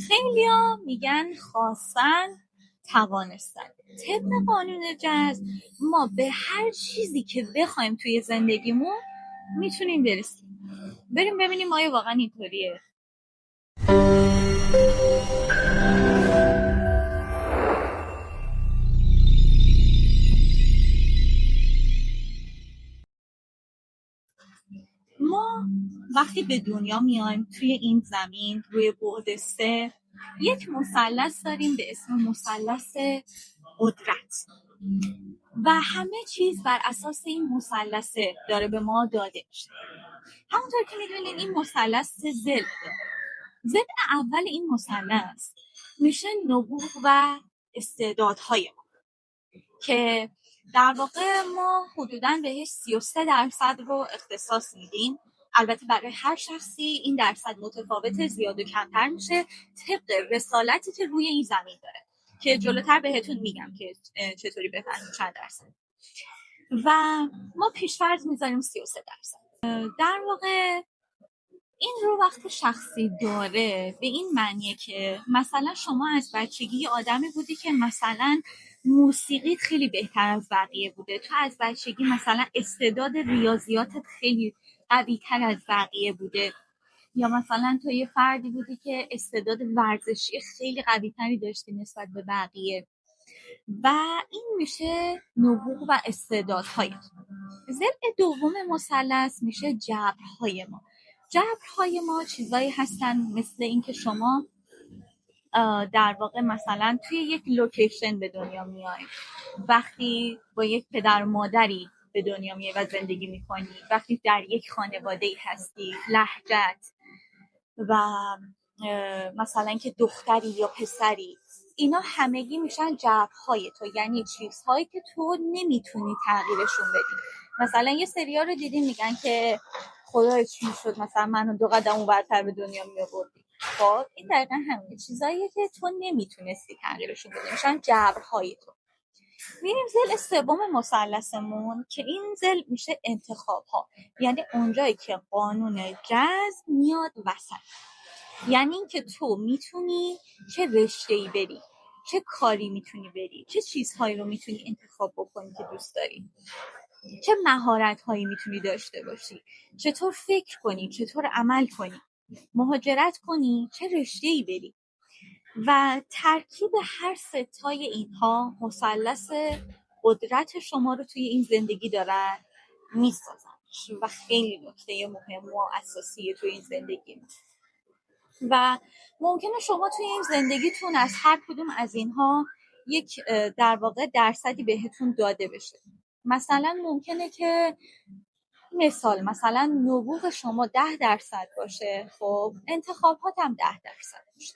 خیلیا میگن خواستن توانستن. طبق قانون جذب ما به هر چیزی که بخوایم توی زندگیمون میتونیم برسیم. بریم ببینیم آیا واقعا اینطوریه. ما وقتی به دنیا میایم توی این زمین روی بعد 3 یک مثلث داریم به اسم مثلث قدرت و همه چیز بر اساس این مثلث داره به ما داده میشه. همونطور که میدونید این مثلث ضلع اول این مثلث میشه نبوغ و استعدادهای ما که در واقع ما حدوداً بهش 33% رو اختصاص میدیم. البته برای هر شخصی این درصد متفاوت، زیاد و کمتر میشه طبق رسالتی که روی این زمین داره که جلوتر بهتون میگم که چطوری بفهمیم چند درصد. و ما پیش‌فرض میذاریم 33%. در واقع این رو وقت شخصی داره به این معنیه که مثلا شما از بچگی آدمی بودی که مثلا موسیقیت خیلی بهتر از بقیه بوده، تو از بچگی مثلا استعداد ریاضیاتت خیلی قوی تر از بقیه بوده، یا مثلا تو یه فردی بودی که استعداد ورزشی خیلی قوی تری داشتی نسبت به بقیه و این میشه نبوغ و استعدادهایت. ضلع دوم مثلث میشه جبرهای ما. جبرهای ما چیزایی هستن مثل این که شما در واقع مثلا توی یک لوکیشن به دنیا میای، وقتی با یک پدر مادری به دنیا میای و زندگی میکنی، وقتی در یک خانواده‌ای هستی، لهجت و مثلا که دختری یا پسری، اینا همگی میشن جبرهای تو، یعنی چیزهایی که تو نمیتونی تغییرشون بدی. مثلا یه سریال رو دیدین میگن که خدای چی شد مثلا منو 2 قدم اونورتر به دنیا میآوردی. خب این دقیقا همین چیزاییه که تو نمیتونستی تغییرشون بدی، میشن جبرهای تو. میریم ضلع سوم مثلثمون که این ضلع میشه انتخاب ها، یعنی اونجایی که قانون جذب میاد وسط. یعنی این که تو میتونی چه رشته‌ای بری، چه کاری میتونی بری، چه چیزهایی رو میتونی انتخاب بکنی که دوست داری، چه مهارت‌هایی میتونی داشته باشی، چطور فکر کنی، چطور عمل کنی، مهاجرت کنی، چه رشته‌ای بری. و ترکیب هر ستای اینها مثلث قدرت شما رو توی این زندگی دارن میسازن و خیلی نکته مهم و اساسی توی این زندگی. و ممکنه شما توی این زندگیتون از هر کدوم از اینها یک در واقع درصدی بهتون داده بشه. مثلا ممکنه که مثلا نبوغ شما 10% باشه، خب انتخابات هم 10% باشه.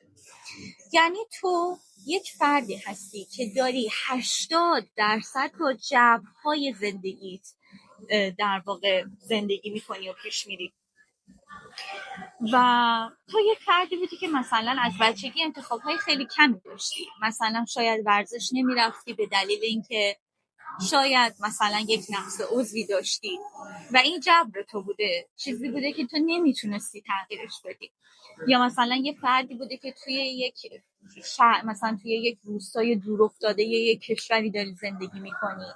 یعنی تو یک فردی هستی که داری 80% رو جبرهای زندگیت در واقع زندگی میکنی و پیش میری. و تو یک فردی بودی که مثلا از بچگی انتخابهای خیلی کمی داشتی، مثلا شاید ورزش نمیرفتی به دلیل اینکه شاید مثلا یک نقص عضوی داشتی و این جبر تو بوده، چیزی بوده که تو نمیتونستی تغییرش بدی. یا مثلا یه فردی بوده که توی یک مثلا توی یک روستای دور افتاده یک کشوری داری زندگی میکنی،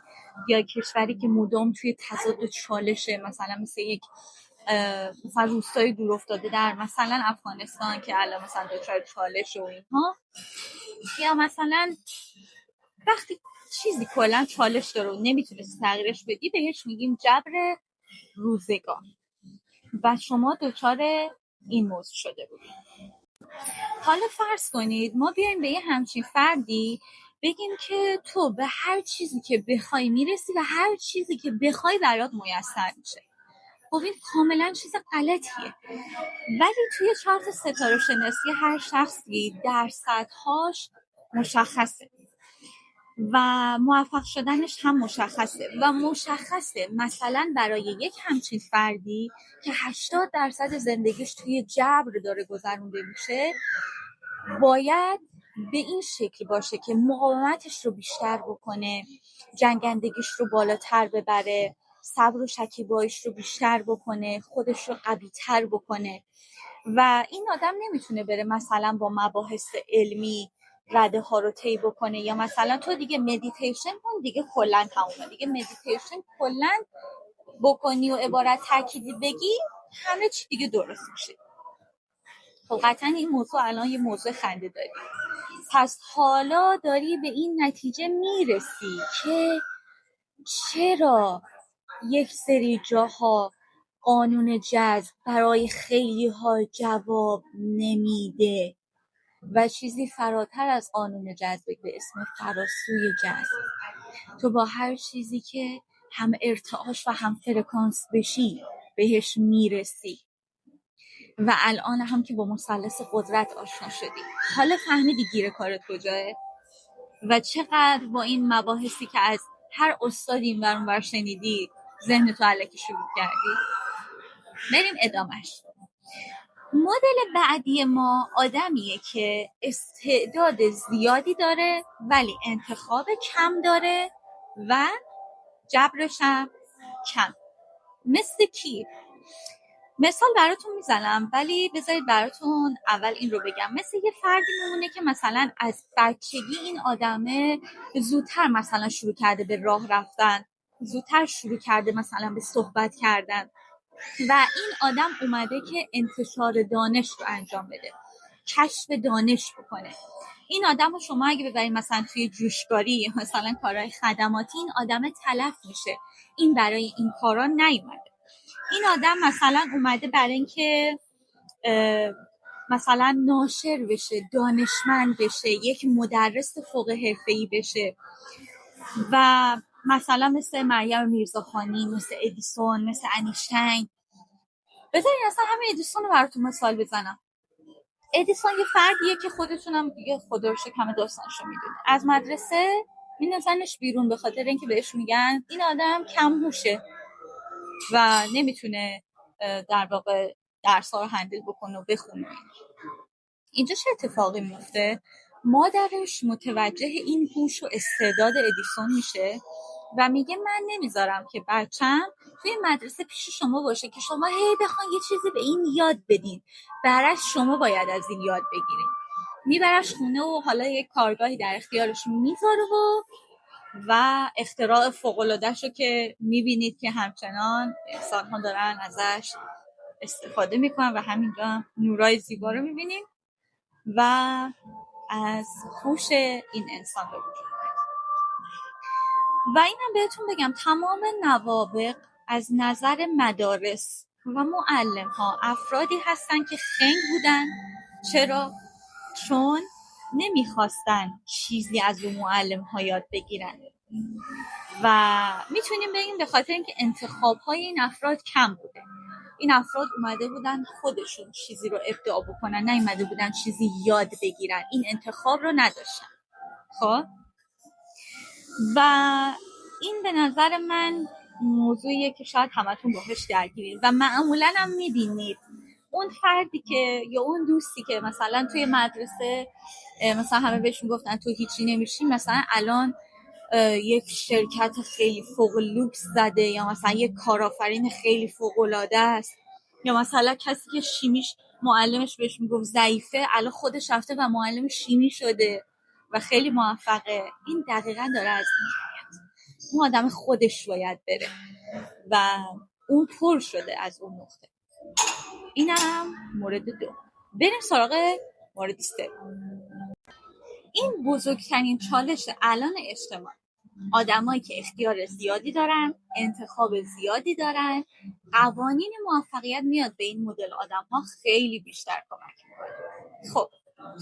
یا کشوری که مدام توی تضاد و چالشه، مثلا مثل یک مثلا روستای دور افتاده در مثلا افغانستان که الان مثلا دچار چالش و اینها. یا مثلا وقتی چیزی کلا چالش داره و نمیتونستی تغییرش بدی، بهش میگیم جبر روزگار و شما دچار این موضوع شده بودید. حالا فرض کنید ما بیایم به یه همچین فردی بگیم که تو به هر چیزی که بخوای میرسی و هر چیزی که بخوای برات میسر میشه. خب این کاملا چیز غلطیه، ولی توی چارت ستاره شناسی هر شخصی درصدهاش مشخصه و موفق شدنش هم مشخصه و مشخصه مثلا برای یک همچین فردی که 80% زندگیش توی جبر داره گذرونده میشه، باید به این شکل باشه که مقاومتش رو بیشتر بکنه، جنگندگیش رو بالاتر ببره، صبر و شکیباییش رو بیشتر بکنه، خودش رو قوی‌تر بکنه و این آدم نمیتونه بره مثلا با مباحث علمی رده ها رو طی بکنه، یا مثلا تو دیگه مدیتیشن کن دیگه کلا تمومه، دیگه مدیتیشن کلا بکنی و عبارت تأکیدی بگی همه چی دیگه درست میشه. خب قطعا این موضوع الان یه موضوع خنده داری. پس حالا داری به این نتیجه میرسی که چرا یک سری جاها قانون جذب برای خیلی ها جواب نمیده و چیزی فراتر از قانون جذب به اسم فراسوی جذب. تو با هر چیزی که هم ارتعاش و هم فرکانس بشی بهش میرسی. و الان هم که با مثلث قدرت آشنا شدی، حالا فهمیدی گیر کارت کجاه و چقدر با این مباحثی که از هر استادی این ور اون ور شنیدی ذهن تو الکی شروع کردی. بریم ادامش. مدل بعدی ما آدمیه که استعداد زیادی داره ولی انتخاب کم داره و جبرش هم کم. مثل کی؟ مثال براتون میزنم ولی بذارید براتون اول این رو بگم. مثل یه فردی میمونه که مثلا از بچگی این آدمه زودتر مثلا شروع کرده به راه رفتن، زودتر شروع کرده مثلا به صحبت کردن و این آدم اومده که انتشار دانش رو انجام بده، کشف دانش بکنه. این آدم رو شما اگه ببرید مثلا توی جوشکاری مثلا کارهای خدماتی، این آدم تلف میشه، این برای این کارا نیومده. این آدم مثلا اومده برای اینکه مثلا ناشر بشه، دانشمند بشه، یک مدرس فوق حرفه‌ای بشه و مثلا مثل مریم میرزاخانی، مثل ادیسون، مثل انیشتین. بذارین اصلا همه ادیسون رو براتون مثال بزنم. ادیسون یه فردیه که خودتونم دیگه خدا رو شکر همه داستانشو میدونه. از مدرسه میندازنش بیرون به خاطر اینکه بهش میگن این آدم کم هوشه و نمیتونه در واقع درس‌ها رو هندل بکنه و بخونه. اینجا چه اتفاقی میفته؟ مادرش متوجه این هوش و استعداد ادیسون میشه و میگه من نمیذارم که بچم توی مدرسه پیش شما باشه که شما هی بخواین یه چیزی به این یاد بدین، برعکس شما باید از این یاد بگیرین. میبرش خونه و حالا یک کارگاهی در اختیارش میذاره و اختراع فوق‌العاده‌شو که میبینید که همچنان انسان‌ها دارن ازش استفاده میکنن و همینجا هم نورای زیبا رو میبینیم و از هوش این انسان به وجود میاد. و اینم بهتون بگم تمام نوابغ از نظر مدارس و معلم ها افرادی هستن که خنگ بودن. چرا؟ چون نمیخواستن چیزی از اون معلم ها یاد بگیرن و میتونیم بگیم به خاطر اینکه انتخاب های این افراد کم بوده. این افراد اومده بودن خودشون چیزی رو ابداع بکنن، نه اومده بودن چیزی یاد بگیرن، این انتخاب رو نداشتن. خب و این به نظر من موضوعیه که شاید همتون باهاش درگیرید و معمولا هم میبینید اون فردی که یا اون دوستی که مثلا توی مدرسه مثلا همه بهشون گفتن تو هیچی نمیشی، مثلا الان یک شرکت خیلی فوق لوکس زده یا مثلا یک کارآفرین خیلی فوق العاده است، یا مثلا کسی که شیمیش معلمش بهش میگفت ضعیفه الان خودش رفته و معلم شیمی شده و خیلی موفقه. این دقیقاً داره از این حیات اون آدم خودش باید بره و اون پر شده از اون نقطه. اینم مورد دو. بریم سراغ مورد سه. این بزرگترین چالش الان اجتماع. آدمایی که اختیار زیادی دارن، انتخاب زیادی دارن، قوانین موفقیت میاد به این مدل آدم‌ها خیلی بیشتر کمک میکنه. خب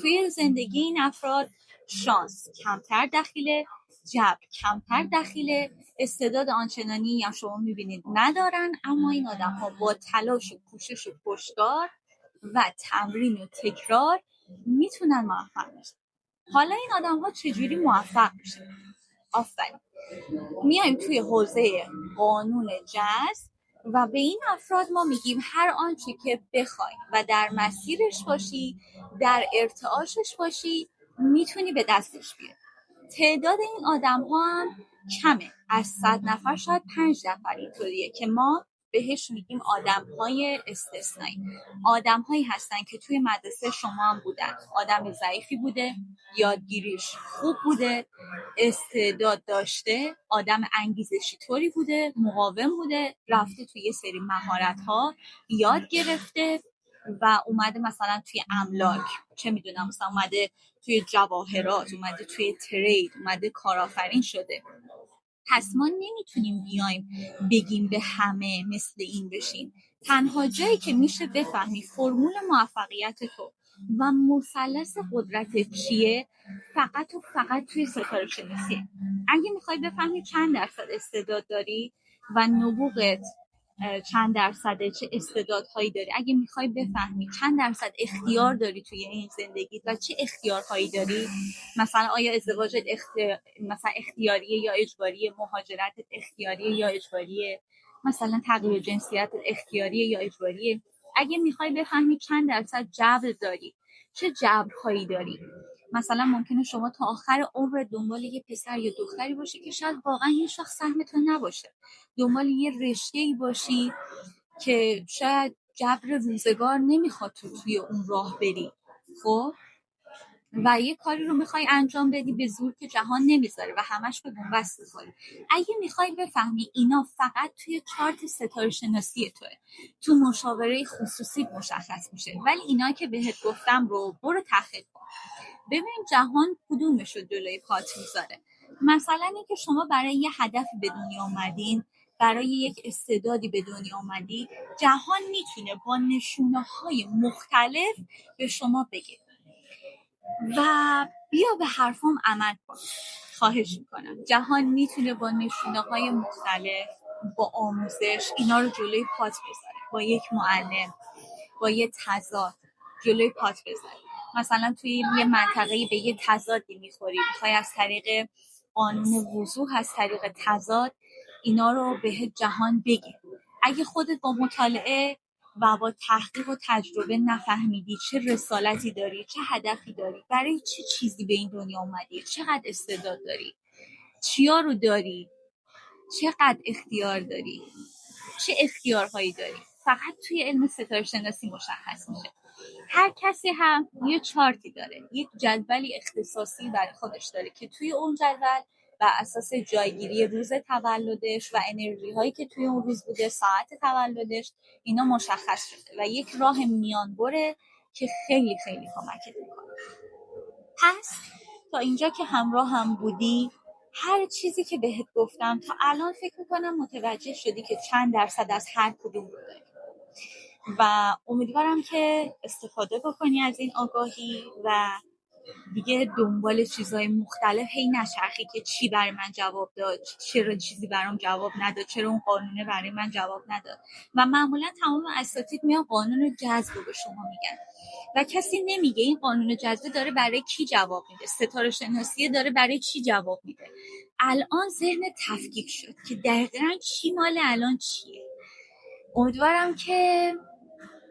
توی زندگی این افراد شانس کمتر دخیله، جبر کمتر دخیله، استعداد آنچنانی هم شما میبینید ندارن، اما این آدم‌ها با تلاش و کوشش و پشتکار و تمرین و تکرار میتونن موفق بشن. حالا این آدم‌ها چجوری موفق میشن؟ آفرین. میایم توی حوزه قانون جذب و به این افراد ما میگیم هر آنچه که بخوای و در مسیرش باشی، در ارتعاشش باشی، میتونی به دستش بیاری. تعداد این آدم ها هم کمه. از 100 نفر شاید 5 نفر اینطوریه که ما بهش میگیم آدم‌های استثنایی. آدم‌هایی هستن که توی مدرسه شما هم بودن، آدم ضعیفی بوده، یادگیریش خوب بوده، استعداد داشته، آدم انگیزشی طوری بوده، مقاوم بوده، رفته توی یه سری مهارت‌ها یاد گرفته و اومده مثلا توی املاک، چه میدونم، مثلا اومده توی جواهرات، اومده توی ترید، اومده کارآفرین شده. پس ما نمیتونیم بیایم بگیم به همه مثل این بشین. تنها جایی که میشه بفهمی فرمول موفقیت تو و مثلث قدرت چیه فقط و فقط توی ستاره شناسیه. اگه میخوای بفهمی چند درصد استعداد داری و نبوغت چند درصده، چه استعدادهایی داری، اگه میخوای بفهمی چند درصد اختیار داری توی این زندگی و چه اختیارهایی داری، مثلا آیا ازدواجت مثلا اختیاریه یا اجباریه، مهاجرتت اختیاریه یا اجباریه، مثلا تغییر جنسیت اختیاریه یا اجباریه، اگه میخوای بفهمی چند درصد جبر داری، چه جبرهایی داری. مثلا ممکنه شما تا آخر عمر دنبال یه پسر یا دختری باشی که شاید واقعا این شخص سهمتون نباشه، دنبال یه رشته‌ای باشی که شاید جبر روزگار نمیخواد توی اون راه بری، خب، و یه کاری رو میخوای انجام بدی به زور که جهان نمیذاره و همش به بنبست میخوری. اگه میخوای بفهمی اینا فقط توی چارت ستاره شناسی توه، تو مشاوره خصوصی مشخص میشه، ولی اینا که بهت گفتم رو برو تحقیق کن، ببین جهان کدومش رو جلوی پات میذاره. مثلا اینکه شما برای یه هدفی به دنیا اومدین، برای یک استعدادی به دنیا اومدی، جهان میتونه با نشونه‌های مختلف به شما بگه و بیا به حرفم عمل کن. خواهش میکنم، جهان میتونه با نشونه‌های مختلف، با آموزش اینا رو جلوی پات بذاره، با یک معلم، با یه تضاد جلوی پات بذاره. مثلا توی یه منطقه به یه تضادی میخوای از طریق قانون وضوح، از طریق تضاد اینا رو به جهان بگی. اگه خودت با مطالعه و با تحقیق و تجربه نفهمیدی چه رسالتی داری، چه هدفی داری، برای چه چیزی به این دنیا اومدی، چقدر استعداد داری، چیا رو داری، چقدر اختیار داری، چه اختیارهایی داری، فقط توی علم ستاره شناسی مشخص میشه. هر کسی هم یه چارتی داره، یک جدولی اختصاصی برای خودش داره که توی اون جدول بر اساس جایگیری روز تولدش و انرژی هایی که توی اون روز بوده، ساعت تولدش، اینا مشخص شده و یک راه میان بره که خیلی خیلی کمکت میکنه. پس تا اینجا که همراه هم بودی، هر چیزی که بهت گفتم تا الان فکر میکنم متوجه شدی که چند درصد از هر کدوم رو داری و امیدوارم که استفاده بکنی از این آگاهی و دیگه دنبال چیزهای مختلف هی نچرخی که چی برای من جواب داد، چرا چیزی برام جواب نداد، چرا اون قانونه برای من جواب نداد. و معمولا تمام اساتید میان قانون جذب رو به شما میگن و کسی نمیگه این قانون جذب داره برای کی جواب میده، ستاره شناسی داره برای چی جواب میده. الان ذهن تفکیک شد که دقیقاً چی مال الان چیه. امیدوارم که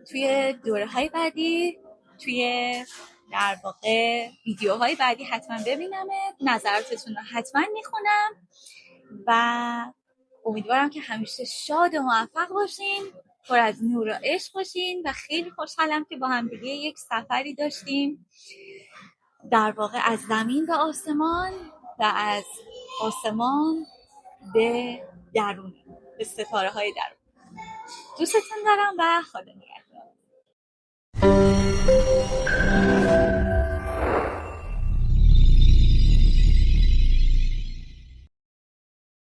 توی دوره‌های بعدی، توی در واقع ویدیوهای بعدی حتما ببینمت، نظراتتون رو حتما میخونم و امیدوارم که همیشه شاد و موفق باشین، پر از نور و عشق باشین و خیلی خوشحالم که با هم دیگه یک سفری داشتیم، در واقع از زمین به آسمان و از آسمان به درون، به ستاره های درون. دوستتون دارم و خدا نگهدار.